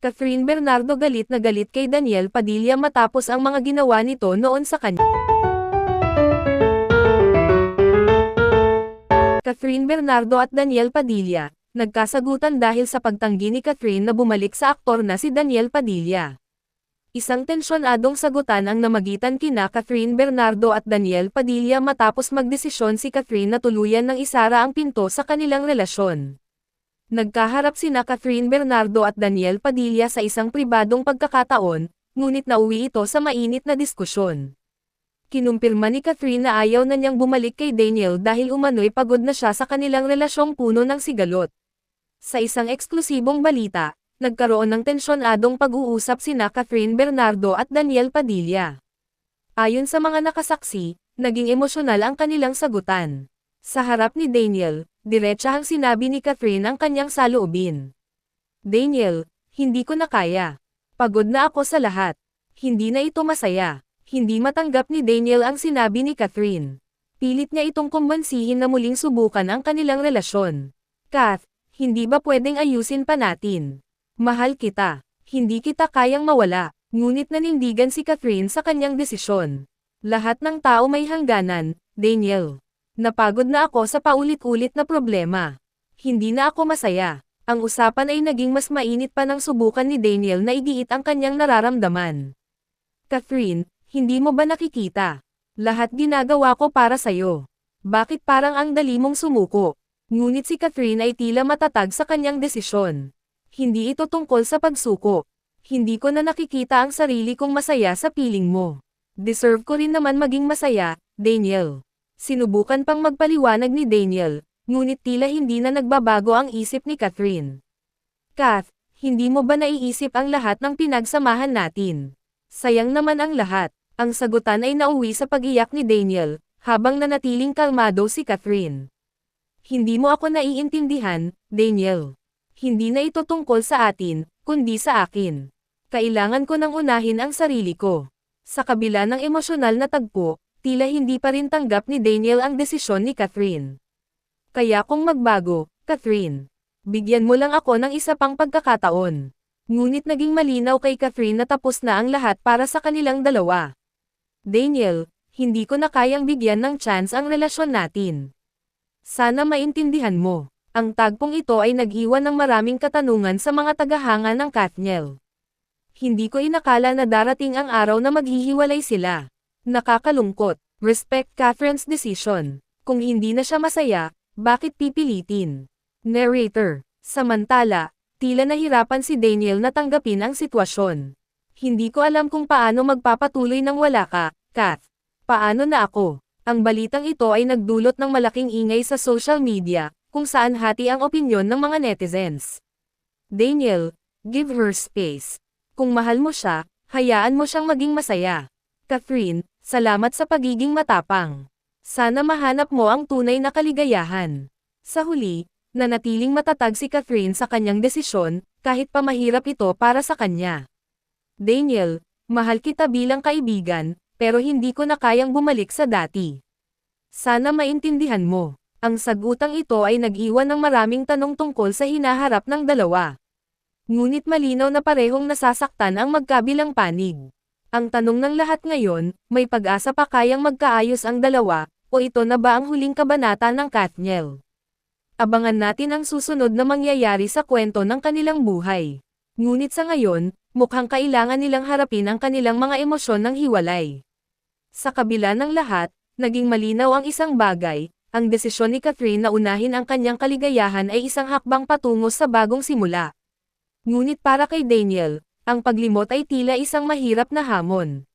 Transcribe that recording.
Catherine Bernardo galit na galit kay Daniel Padilla matapos ang mga ginawa nito noon sa kanya. Catherine Bernardo at Daniel Padilla, nagkasagutan dahil sa pagtanggi ni Catherine na bumalik sa aktor na si Daniel Padilla. Isang tensyonadong sagutan ang namagitan kina Catherine Bernardo at Daniel Padilla matapos magdesisyon si Catherine na tuluyan ng isara ang pinto sa kanilang relasyon. Nagkaharap sina Catherine Bernardo at Daniel Padilla sa isang pribadong pagkakataon, ngunit nauwi ito sa mainit na diskusyon. Kinumpirma ni Catherine na ayaw na niyang bumalik kay Daniel dahil umano'y pagod na siya sa kanilang relasyong puno ng sigalot. Sa isang eksklusibong balita, nagkaroon ng tensyonadong pag-uusap sina Catherine Bernardo at Daniel Padilla. Ayon sa mga nakasaksi, naging emosyonal ang kanilang sagutan. Sa harap ni Daniel, diretsahang sinabi ni Catherine ang kanyang saloobin. Daniel, hindi ko na kaya. Pagod na ako sa lahat. Hindi na ito masaya. Hindi matanggap ni Daniel ang sinabi ni Catherine. Pilit niya itong kumbansihin na muling subukan ang kanilang relasyon. Kath, hindi ba pwedeng ayusin pa natin? Mahal kita. Hindi kita kayang mawala. Ngunit nanindigan si Catherine sa kanyang desisyon. Lahat ng tao may hangganan, Daniel. Napagod na ako sa paulit-ulit na problema. Hindi na ako masaya. Ang usapan ay naging mas mainit pa nang subukan ni Daniel na igiit ang kanyang nararamdaman. Catherine, hindi mo ba nakikita? Lahat ginagawa ko para sa'yo. Bakit parang ang dali mong sumuko? Ngunit si Catherine ay tila matatag sa kanyang desisyon. Hindi ito tungkol sa pagsuko. Hindi ko na nakikita ang sarili kong masaya sa piling mo. Deserve ko rin naman maging masaya, Daniel. Sinubukan pang magpaliwanag ni Daniel, ngunit tila hindi na nagbabago ang isip ni Catherine. Kath, hindi mo ba naiisip ang lahat ng pinagsamahan natin? Sayang naman ang lahat. Ang sagutan ay nauwi sa pag-iyak ni Daniel, habang nanatiling kalmado si Catherine. Hindi mo ako naiintindihan, Daniel. Hindi na ito tungkol sa atin, kundi sa akin. Kailangan ko nang unahin ang sarili ko. Sa kabila ng emosyonal na tagpo, tila hindi pa rin tanggap ni Daniel ang desisyon ni Catherine. Kaya kung magbago, Catherine, bigyan mo lang ako ng isa pang pagkakataon. Ngunit naging malinaw kay Catherine na tapos na ang lahat para sa kanilang dalawa. Daniel, hindi ko na kayang bigyan ng chance ang relasyon natin. Sana maintindihan mo, ang tagpong ito ay nag-iwan ng maraming katanungan sa mga tagahanga ng Kathniel. Hindi ko inakala na darating ang araw na maghihiwalay sila. Nakakalungkot. Respect Catherine's decision. Kung hindi na siya masaya, bakit pipilitin? Narrator. Samantala, tila nahirapan si Daniel na tanggapin ang sitwasyon. Hindi ko alam kung paano magpapatuloy nang wala ka, Kath. Paano na ako? Ang balitang ito ay nagdulot ng malaking ingay sa social media, kung saan hati ang opinyon ng mga netizens. Daniel, give her space. Kung mahal mo siya, hayaan mo siyang maging masaya. Catherine, salamat sa pagiging matapang. Sana mahanap mo ang tunay na kaligayahan. Sa huli, nanatiling matatag si Catherine sa kanyang desisyon, kahit pa mahirap ito para sa kanya. Daniel, mahal kita bilang kaibigan, pero hindi ko na kayang bumalik sa dati. Sana maintindihan mo. Ang sagutang ito ay nag-iwan ng maraming tanong tungkol sa hinaharap ng dalawa. Ngunit malinaw na parehong nasasaktan ang magkabilang panig. Ang tanong ng lahat ngayon, may pag-asa pa kayang magkaayos ang dalawa, o ito na ba ang huling kabanata ng Kathniel? Abangan natin ang susunod na mangyayari sa kwento ng kanilang buhay. Ngunit sa ngayon, mukhang kailangan nilang harapin ang kanilang mga emosyon ng hiwalay. Sa kabila ng lahat, naging malinaw ang isang bagay, ang desisyon ni Catherine na unahin ang kanyang kaligayahan ay isang hakbang patungo sa bagong simula. Ngunit para kay Daniel, ang paglimot ay tila isang mahirap na hamon.